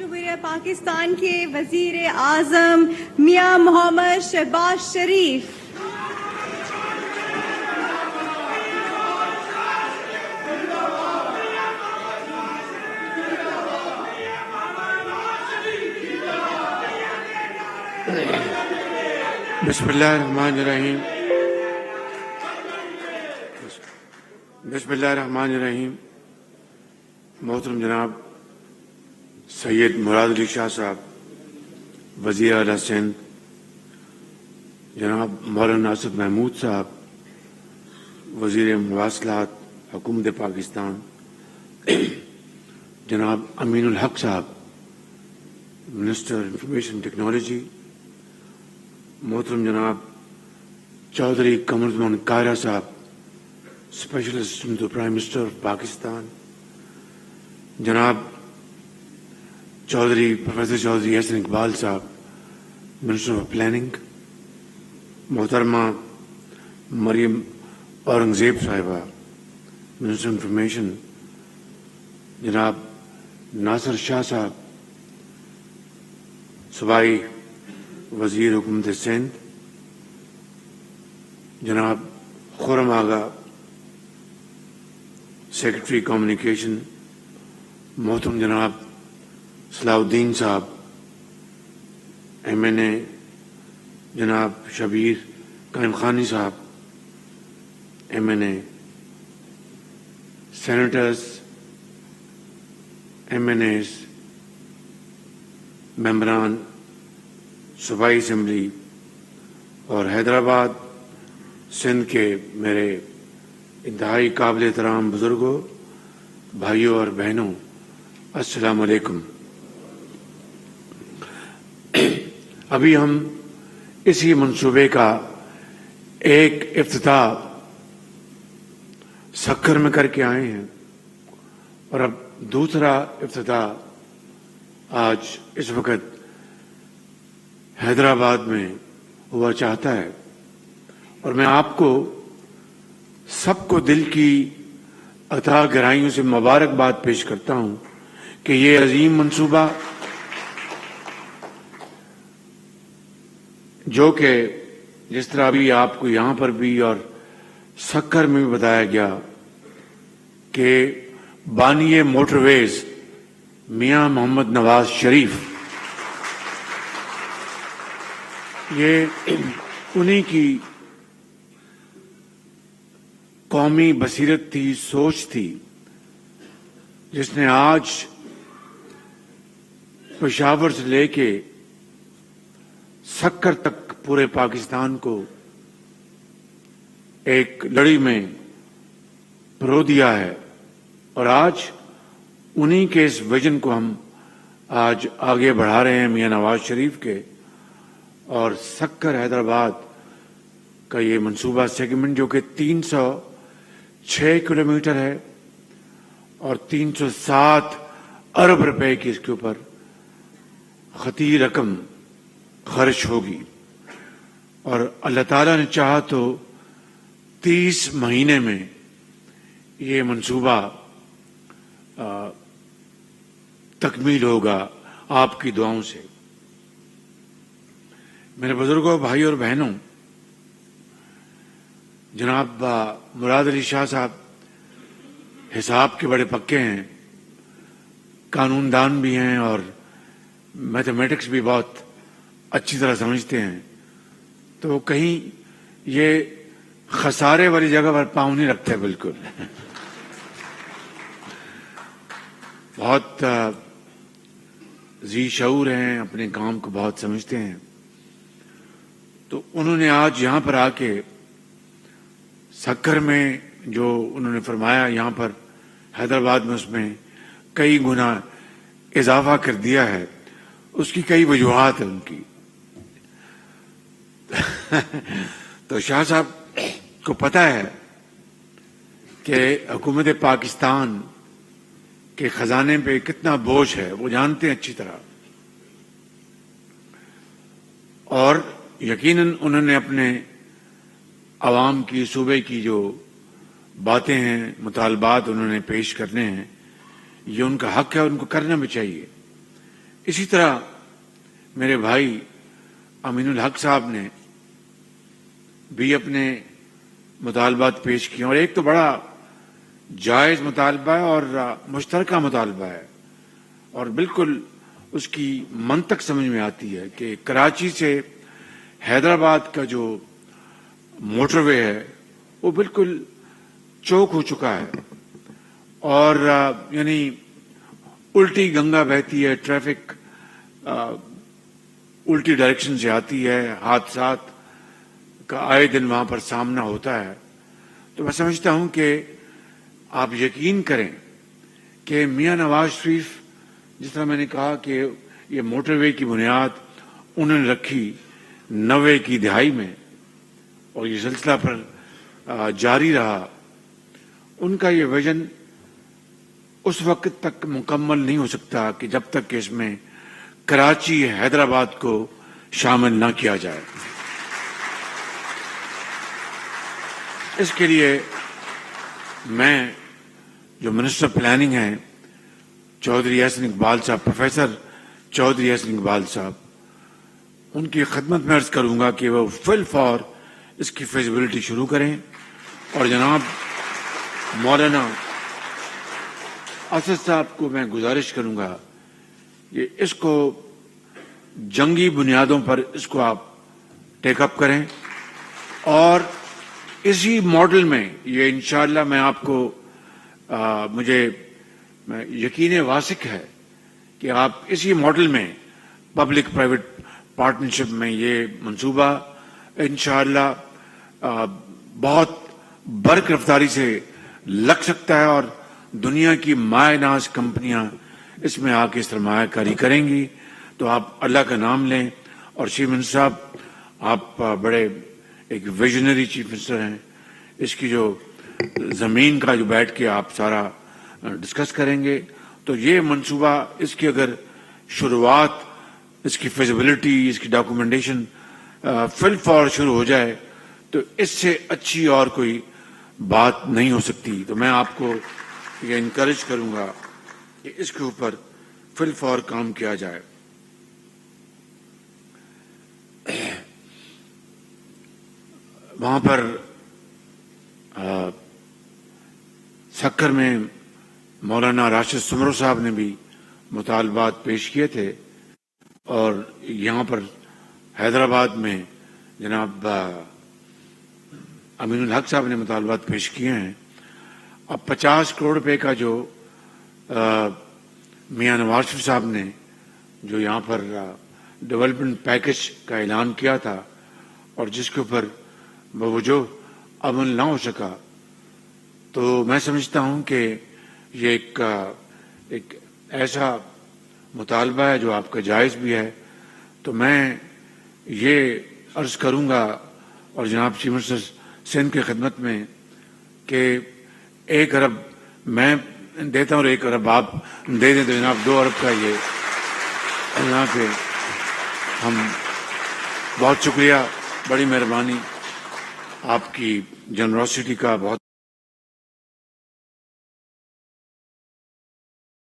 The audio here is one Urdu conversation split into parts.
جمہوریہ پاکستان کے وزیر اعظم میاں محمد شہباز شریف، بسم اللہ الرحمن الرحیم بسم اللہ الرحمن الرحیم محترم جناب سید مراد علی شاہ صاحب وزیر اعلیٰ سندھ، جناب مولانا اسد محمود صاحب وزیر مواصلات حکومت پاکستان، جناب امین الحق صاحب منسٹر انفارمیشن ٹیکنالوجی، محترم جناب چودھری قمر زمان قاہرہ صاحب special assistant to prime minister of Pakistan, جناب پروفیسر چودھری حسن اقبال صاحب منسٹر آف پلاننگ، محترمہ مریم اورنگزیب صاحبہ منسٹر انفارمیشن، جناب ناصر شاہ صاحب صوبائی وزیر حکومت سندھ، جناب خرم آغا سیکرٹری کمیونیکیشن، محترم جناب صلاح الدین صاحب MNA، جناب شبیر قائم خانی صاحب MNA، سینیٹرز، MNAs، ممبران صوبائی اسمبلی اور حیدرآباد سندھ کے میرے انتہائی قابل احترام بزرگوں، بھائیوں اور بہنوں، السلام علیکم۔ ابھی ہم اسی منصوبے کا ایک افتتاح سکھر میں کر کے آئے ہیں اور اب دوسرا افتتاح آج اس وقت حیدرآباد میں ہوا چاہتا ہے، اور میں آپ کو سب کو دل کی عطا گرائیوں سے مبارکباد پیش کرتا ہوں کہ یہ عظیم منصوبہ جو کہ جس طرح ابھی آپ کو یہاں پر بھی اور سکھر میں بھی بتایا گیا کہ بانی موٹر ویز میاں محمد نواز شریف، یہ انہی کی قومی بصیرت تھی، سوچ تھی، جس نے آج پشاور سے لے کے سکھر تک پورے پاکستان کو ایک لڑی میں پرو دیا ہے، اور آج انہی کے اس ویژن کو ہم آج آگے بڑھا رہے ہیں میاں نواز شریف کے، اور سکھر حیدرآباد کا یہ منصوبہ سیگمنٹ جو کہ 306 کلومیٹر ہے اور 307 ارب روپے کی اس کے اوپر خطی رقم خرچ ہوگی، اور اللہ تعالیٰ نے چاہا تو 30 مہینے میں یہ منصوبہ تکمیل ہوگا آپ کی دعاؤں سے۔ میرے بزرگوں، بھائی اور بہنوں، جناب مراد علی شاہ صاحب حساب کے بڑے پکے ہیں، قانون دان بھی ہیں اور میتھمیٹکس بھی بہت اچھی طرح سمجھتے ہیں، تو کہیں یہ خسارے والی جگہ پر پاؤں نہیں رکھتے، بالکل بہت ذی شعور ہیں، اپنے کام کو بہت سمجھتے ہیں۔ تو انہوں نے آج یہاں پر آ کے سکھر میں جو انہوں نے فرمایا، یہاں پر حیدرآباد میں اس میں کئی گنا اضافہ کر دیا ہے، اس کی کئی وجوہات ہیں ان کی۔ تو شاہ صاحب کو پتہ ہے کہ حکومت پاکستان کے خزانے پہ کتنا بوجھ ہے، وہ جانتے ہیں اچھی طرح، اور یقیناً انہوں نے اپنے عوام کی، صوبے کی جو باتیں ہیں، مطالبات انہوں نے پیش کرنے ہیں، یہ ان کا حق ہے، ان کو کرنا بھی چاہیے، اسی طرح میرے بھائی امین الحق صاحب نے بھی اپنے مطالبات پیش کیے، اور ایک تو بڑا جائز مطالبہ ہے اور مشترکہ مطالبہ ہے، اور بالکل اس کی منطق سمجھ میں آتی ہے کہ کراچی سے حیدرآباد کا جو موٹر وے ہے وہ بالکل چوک ہو چکا ہے، اور یعنی الٹی گنگا بہتی ہے، ٹریفک الٹی ڈائریکشن سے آتی ہے، حادثات کا آئے دن وہاں پر سامنا ہوتا ہے۔ تو میں سمجھتا ہوں کہ آپ یقین کریں کہ میاں نواز شریف، جس طرح میں نے کہا کہ یہ موٹر وے کی بنیاد انہوں نے رکھی 90 کی دہائی میں، اور یہ سلسلہ پر جاری رہا، ان کا یہ ویژن اس وقت تک مکمل نہیں ہو سکتا کہ جب تک کہ اس میں کراچی حیدرآباد کو شامل نہ کیا جائے۔ اس کے لیے میں جو منسٹر پلاننگ ہیں چودھری احسن اقبال صاحب، پروفیسر چودھری احسن اقبال صاحب، ان کی خدمت میں عرض کروں گا کہ وہ فی الفور اس کی فیزیبلٹی شروع کریں، اور جناب مولانا اسد صاحب کو میں گزارش کروں گا کہ اس کو جنگی بنیادوں پر اس کو آپ ٹیک اپ کریں، اور اسی ماڈل میں یہ انشاءاللہ میں آپ کو مجھے یقین واثق ہے کہ آپ اسی ماڈل میں پبلک پرائیویٹ پارٹنرشپ میں یہ منصوبہ انشاءاللہ بہت برق رفتاری سے لگ سکتا ہے، اور دنیا کی مائع ناز کمپنیاں اس میں آ کے سرمایہ کاری کریں گی۔ تو آپ اللہ کا نام لیں، اور چیف منسٹر صاحب آپ بڑے ایک ویژنری چیف منسٹر ہیں، اس کی جو زمین کا جو بیٹھ کے آپ سارا ڈسکس کریں گے، تو یہ منصوبہ اس کی اگر شروعات، اس کی فیزیبلٹی، اس کی ڈاکومنٹیشن فی الفور شروع ہو جائے تو اس سے اچھی اور کوئی بات نہیں ہو سکتی۔ تو میں آپ کو یہ انکریج کروں گا کہ اس کے اوپر فی الفور کام کیا جائے۔ وہاں پر سکر میں مولانا راشد سمرو صاحب نے بھی مطالبات پیش کیے تھے، اور یہاں پر حیدرآباد میں جناب امین الحق صاحب نے مطالبات پیش کیے ہیں۔ اب 50 کروڑ روپے کا جو میاں نواز شریف صاحب نے جو یہاں پر ڈیولپمنٹ پیکج کا اعلان کیا تھا، اور جس کے اوپر بوجہ عمل نہ ہو سکا، تو میں سمجھتا ہوں کہ یہ ایک ایسا مطالبہ ہے جو آپ کا جائز بھی ہے۔ تو میں یہ عرض کروں گا، اور جناب چیف منسٹر سندھ کی خدمت میں، کہ 1 ارب میں دیتا ہوں اور 1 ارب آپ دے دیں، تو جناب 2 ارب کا یہ یہاں پہ ہم بہت شکریہ، بڑی مہربانی آپ کی جنروسٹی کا، بہت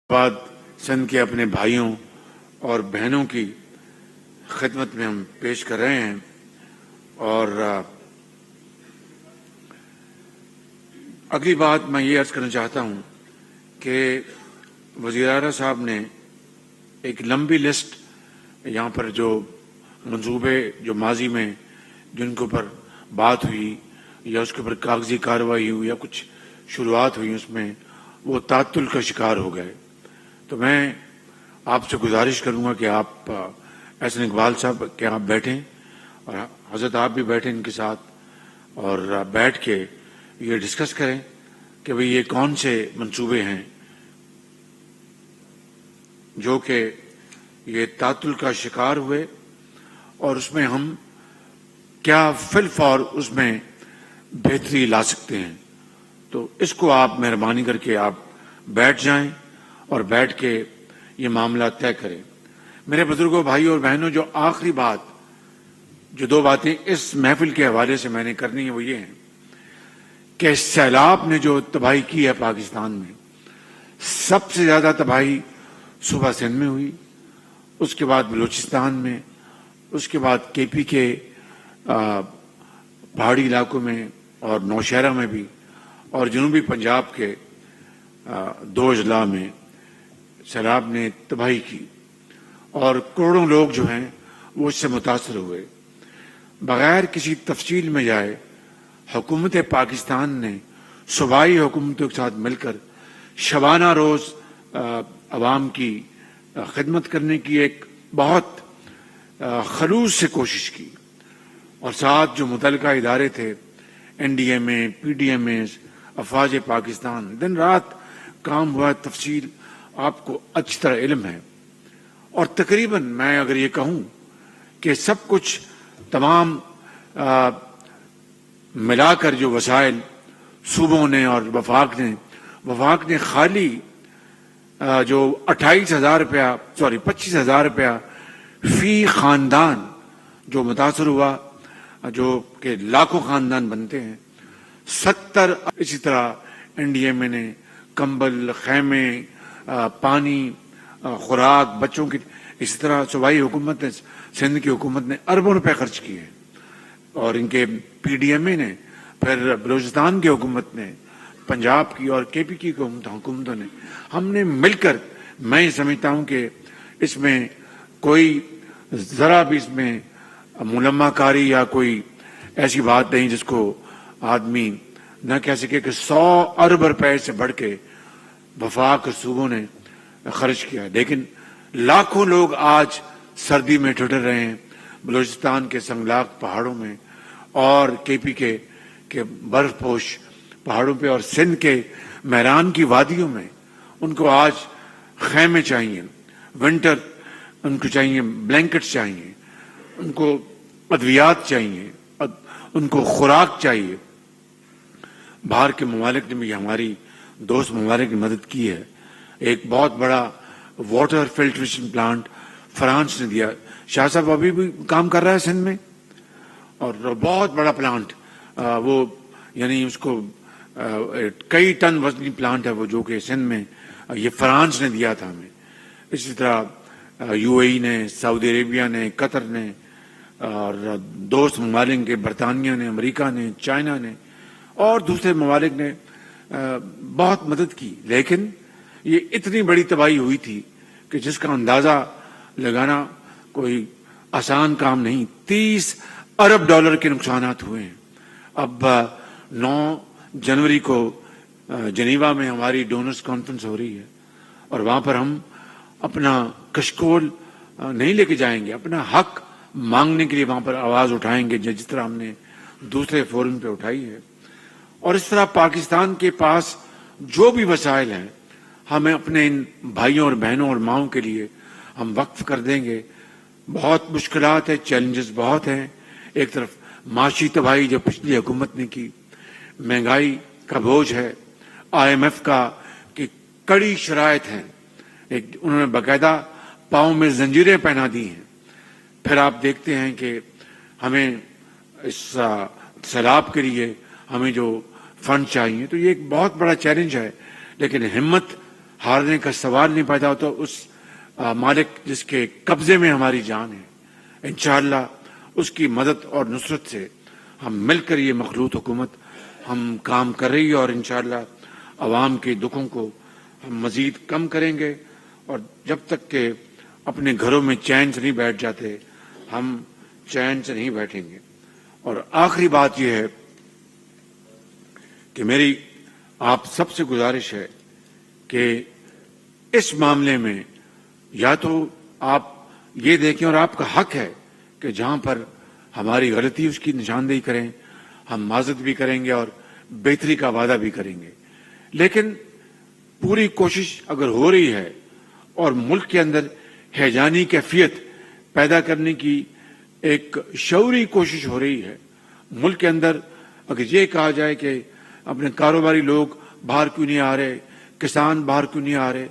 بعد سندھ کے اپنے بھائیوں اور بہنوں کی خدمت میں ہم پیش کر رہے ہیں۔ اور اگلی بات میں یہ عرض کرنا چاہتا ہوں کہ وزیر اعلیٰ صاحب نے ایک لمبی لسٹ یہاں پر جو منصوبے جو ماضی میں جن کے اوپر بات ہوئی یا اس کے اوپر کاغذی کارروائی ہوئی یا کچھ شروعات ہوئی، اس میں وہ تعطل کا شکار ہو گئے۔ تو میں آپ سے گزارش کروں گا کہ آپ احسن اقبال صاحب کہ آپ بیٹھیں، اور حضرت آپ بھی بیٹھیں ان کے ساتھ، اور بیٹھ کے یہ ڈسکس کریں کہ بھئی یہ کون سے منصوبے ہیں جو کہ یہ تعطل کا شکار ہوئے، اور اس میں ہم کیا فی الفور اس میں بہتری لا سکتے ہیں۔ تو اس کو آپ مہربانی کر کے آپ بیٹھ جائیں اور بیٹھ کے یہ معاملہ طے کریں۔ میرے بزرگوں، بھائیوں اور بہنوں، جو آخری بات، جو 2 باتیں اس محفل کے حوالے سے میں نے کرنی ہے وہ یہ ہیں کہ سیلاب نے جو تباہی کی ہے پاکستان میں، سب سے زیادہ تباہی صوبہ سندھ میں ہوئی، اس کے بعد بلوچستان میں، اس کے بعد کے پی کے پہاڑی علاقوں میں اور نوشہرہ میں بھی، اور جنوبی پنجاب کے 2 اضلاع میں سیلاب نے تباہی کی اور کروڑوں لوگ جو ہیں وہ اس سے متاثر ہوئے۔ بغیر کسی تفصیل میں جائے حکومت پاکستان نے صوبائی حکومتوں کے ساتھ مل کر شبانہ روز عوام کی خدمت کرنے کی ایک بہت خلوص سے کوشش کی، اور ساتھ جو متعلقہ ادارے تھے، این ڈی ایم اے، پی ڈی ایم اے، افواج پاکستان، دن رات کام ہوا۔ تفصیل آپ کو اچھی طرح علم ہے، اور تقریباً میں اگر یہ کہوں کہ سب کچھ تمام ملا کر جو وسائل صوبوں نے اور وفاق نے خالی جو 25,000 روپیہ فی خاندان جو متاثر ہوا، جو کہ لاکھوں خاندان بنتے ہیں، 70 اسی طرح این ڈی ایم اے نے کمبل، خیمے، پانی، خوراک بچوں کی، اسی طرح صوبائی حکومت نے، سندھ کی حکومت نے اربوں روپے خرچ کیے، اور ان کے پی ڈی ایم اے نے، پھر بلوچستان کی حکومت نے، پنجاب کی اور کے پی کی حکومتوں نے، ہم نے مل کر، میں یہ سمجھتا ہوں کہ اس میں کوئی ذرا بھی اس میں ملمہ کاری یا کوئی ایسی بات نہیں جس کو آدمی نہ کہہ سکے کہ 100 ارب روپے سے بڑھ کے وفاق اور صوبوں نے خرچ کیا، لیکن لاکھوں لوگ آج سردی میں ٹھٹر رہے ہیں بلوچستان کے سنگلاق پہاڑوں میں، اور کے پی کے برف پوش پہاڑوں پہ، اور سندھ کے میران کی وادیوں میں۔ ان کو آج خیمے چاہیے، ونٹر ان کو چاہیے، بلینکٹس چاہیے، ان کو ادویات چاہیے، ان کو خوراک چاہیے۔ باہر کے ممالک نے بھی، ہماری دوست ممالک نے مدد کی ہے۔ ایک بہت بڑا واٹر فلٹریشن پلانٹ فرانس نے دیا، شاہ صاحب ابھی بھی کام کر رہا ہے سندھ میں، اور بہت بڑا پلانٹ، وہ یعنی اس کو کئی ٹن وزنی پلانٹ ہے وہ، جو کہ سندھ میں یہ فرانس نے دیا تھا ہمیں۔ اسی طرح یو اے ای نے، سعودی عربیہ نے، قطر نے، اور دوست ممالک کے برطانیہ نے، امریکہ نے، چائنا نے اور دوسرے ممالک نے بہت مدد کی، لیکن یہ اتنی بڑی تباہی ہوئی تھی کہ جس کا اندازہ لگانا کوئی آسان کام نہیں۔ 30 ارب ڈالر کے نقصانات ہوئے ہیں۔ اب 9 جنوری کو جنیوا میں ہماری ڈونرز کانفرنس ہو رہی ہے، اور وہاں پر ہم اپنا کشکول نہیں لے کے جائیں گے، اپنا حق مانگنے کے لیے وہاں پر آواز اٹھائیں گے، جس طرح ہم نے دوسرے فورم پہ اٹھائی ہے۔ اور اس طرح پاکستان کے پاس جو بھی وسائل ہیں، ہمیں اپنے ان بھائیوں اور بہنوں اور ماؤں کے لیے ہم وقف کر دیں گے۔ بہت مشکلات ہیں، چیلنجز بہت ہیں۔ ایک طرف معاشی تباہی جو پچھلی حکومت نے کی، مہنگائی کا بوجھ ہے، آئی ایم ایف کا کہ کڑی شرائط ہیں، انہوں نے باقاعدہ پاؤں میں زنجیریں پہنا دی ہیں۔ پھر آپ دیکھتے ہیں کہ ہمیں اس سیلاب کے لیے ہمیں جو فنڈ چاہیے، تو یہ ایک بہت بڑا چیلنج ہے، لیکن ہمت ہارنے کا سوال نہیں پیدا ہوتا۔ اس مالک جس کے قبضے میں ہماری جان ہے، انشاءاللہ اس کی مدد اور نصرت سے ہم مل کر یہ مخلوط حکومت ہم کام کر رہی ہے، اور انشاءاللہ عوام کے دکھوں کو ہم مزید کم کریں گے، اور جب تک کہ اپنے گھروں میں چین سے نہیں بیٹھ جاتے، ہم چین سے نہیں بیٹھیں گے۔ اور آخری بات یہ ہے کہ میری آپ سب سے گزارش ہے کہ اس معاملے میں یا تو آپ یہ دیکھیں، اور آپ کا حق ہے کہ جہاں پر ہماری غلطی اس کی نشاندہی کریں، ہم معذرت بھی کریں گے اور بہتری کا وعدہ بھی کریں گے، لیکن پوری کوشش اگر ہو رہی ہے اور ملک کے اندر ہیجانی کیفیت پیدا کرنے کی ایک شعوری کوشش ہو رہی ہے، ملک کے اندر اگر یہ کہا جائے کہ اپنے کاروباری لوگ باہر کیوں نہیں آ رہے، کسان باہر کیوں نہیں آ رہے،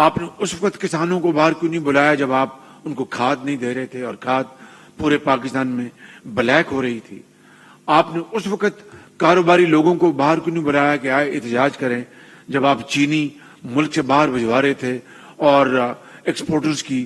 آپ نے اس وقت کسانوں کو باہر کیوں نہیں بلایا جب آپ ان کو کھاد نہیں دے رہے تھے اور کھاد پورے پاکستان میں بلیک ہو رہی تھی، آپ نے اس وقت کاروباری لوگوں کو باہر کیوں نہیں بلایا کہ آئے احتجاج کریں جب آپ چینی ملک سے باہر بھجوا رہے تھے اور ایکسپورٹرز کی